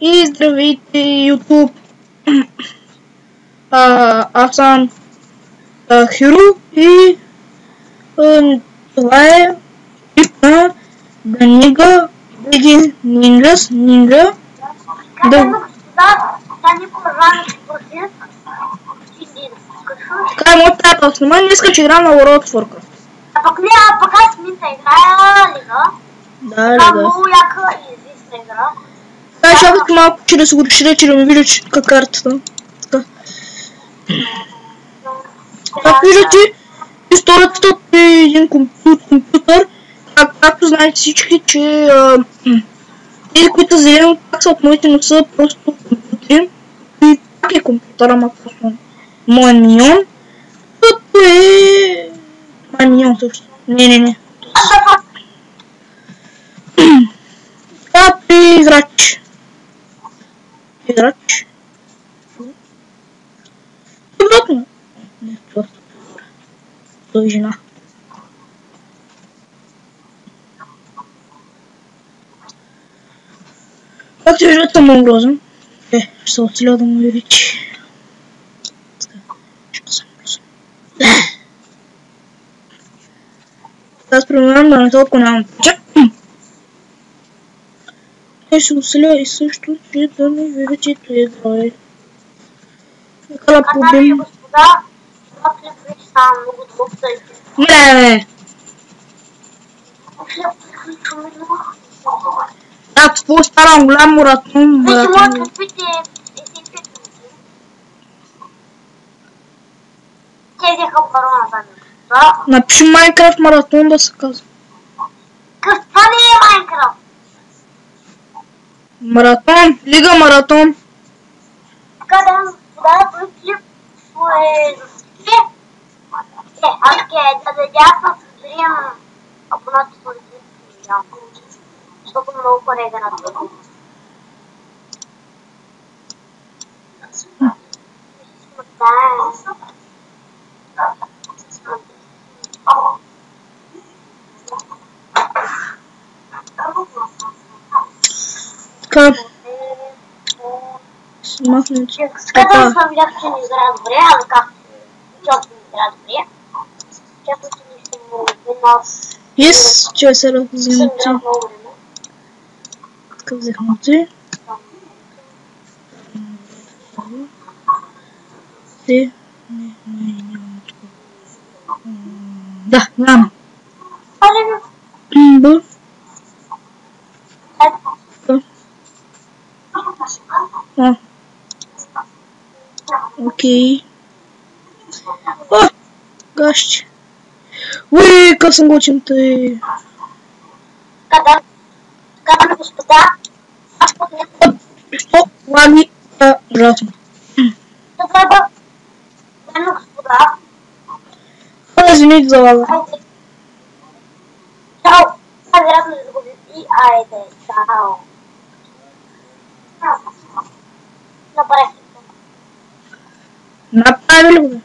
И здравейте, YouTube! Аз съм Хиро и това е клип на Ганига BG Ninja. Така е моят приятел с мен, не иска, че игра на World of Warcraft. Пък аз мисля играя лига. Да. Много яка и известна игра. Така, чакайте малко, че да се го разширя, че да ми видя картата. Така. Как виждате, историята е един компютър. Както знаете всички, че тези, които зелено пак са от моите, но са просто компютри. И пак е компютър, ама просто моят миньон. Като е... Това е миньон също. Не. Това е играч. Обратно. Не, просто. Той е жена. Както виждате, съм много грозен. Ще се оцеля да му видите. Аз преминавам да не толкова нямам печа. Той се оцеля и също, че да не видите, че е здраве. Нека да побим. Господа, това клип вече става много дълъг, тъй. Не. Да, какво ставам голям маратон. Вече моят клипите е 5 минути. Те взеха парона за мен. Напиши Майнкрафт маратон да се казва. Това не е Майнкрафт. Маратон, лига маратон. Така да, господа, този клип е за всички. Аз да дясна създарием абонати с клип. Защото много хора е да направим. Така. Смахнем. Казвам съм видях, че не играя добре, ама както често не играя добре. Често, че не съм много нас. Yes, че се разлизам. Така взехме ти. Ти. Няма такова. Да, няма. Б. Окей. О! Гащи. Уй, как съм готин тъй. Така, господа. Що? Лаги. Ужасно. Това е бъдно, господа. Извините за лага. Чао. Това вероятно да загубим и айде. Чао. Направи ли го?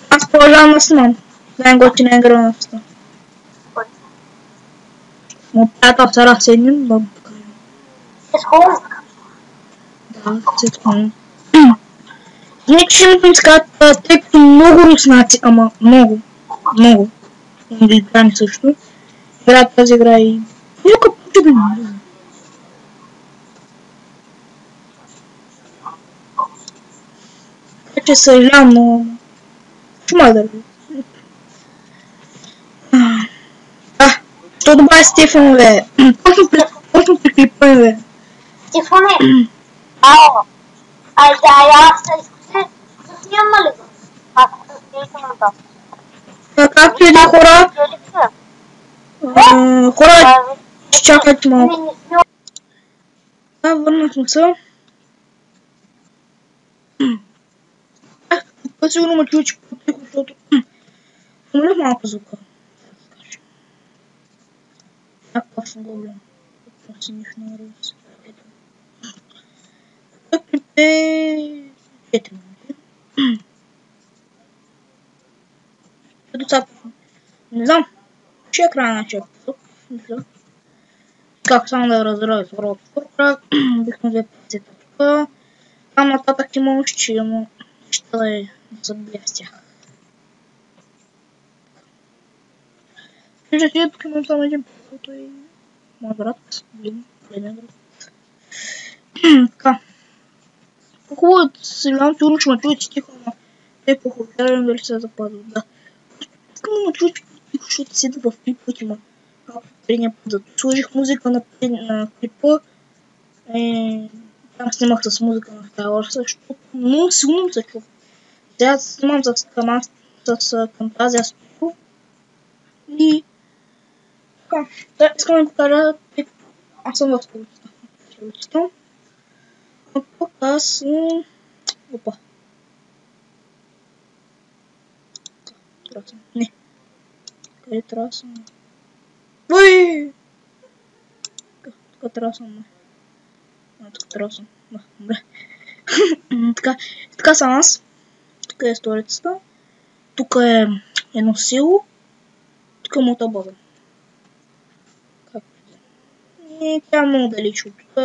Аз продължавам да снимам. Най-готина игра на света. Моят приятел Сара седнем да го покажем. Да, цветко. Иначе ще ми искат, тъй като много руснаци, ама много. Англичани също. Играят тази игра и... Нека почугнем. Че съжалявам, но... Чума да ви. Що добавя Стефан, бе? Точно при клипа, бе. Стефан е? Ало. Аз снимам ли го? Аз снимам на това. Както и да хора... Хора, че чакат малко. Да, върнахме се. Това сигурно ме чуя, че по-тихо, защото... Намалях малко звука. Как съм го гледам? Това си них на ръс. Клип е... 4 минути. Не знам. Ще е края на чек. Мисля. Как само да разравя с World of Warcraft. Бихме 2 50. Там нататък има още, но ще да забия с тях. Виждате, тук имам само един който е моят брат, големия брат. Така. Хубаво е да се гледам, сигурно ще ме чуете тихо, но те по-хубаво, дали се запазват, да. Искам да ме чуете тихо, защото седа в клип, който има. Предния път да сложих музика на клипа. Там снимах с музика на Star Wars, защото много силно се чува. Сега снимам с Camtasia Studio. И така, да, искам да покажа, аз съм в столицата. А пък аз съм... Опа. Трябва съм... Не. Къде трябва съм? Уй! Тук трябва съм... Тук трябва съм... Добре. Така съм аз. Тук е столицата. Тук е едно село. Тук е моята база. И тя е много далеч от тук.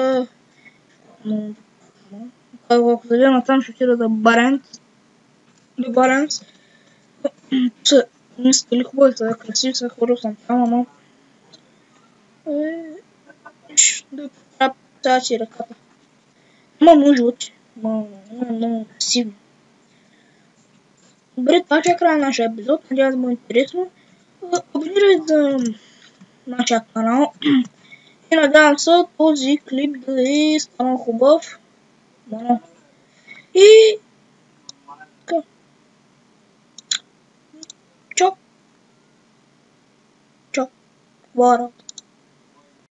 Но... Ако завия натам, ще отида да Баренц. До Баренц. Не са дали хубави, са красиви, са хора съм там, ама... Да си ръката. Има много животи. Много красиви. Добре, това ще е края на нашия епизод. Надявам се да бъде интересно. Абонирайте за нашия канал. И надявам се този клип да е станал хубав. И... Така. Чао. Чао. Варат.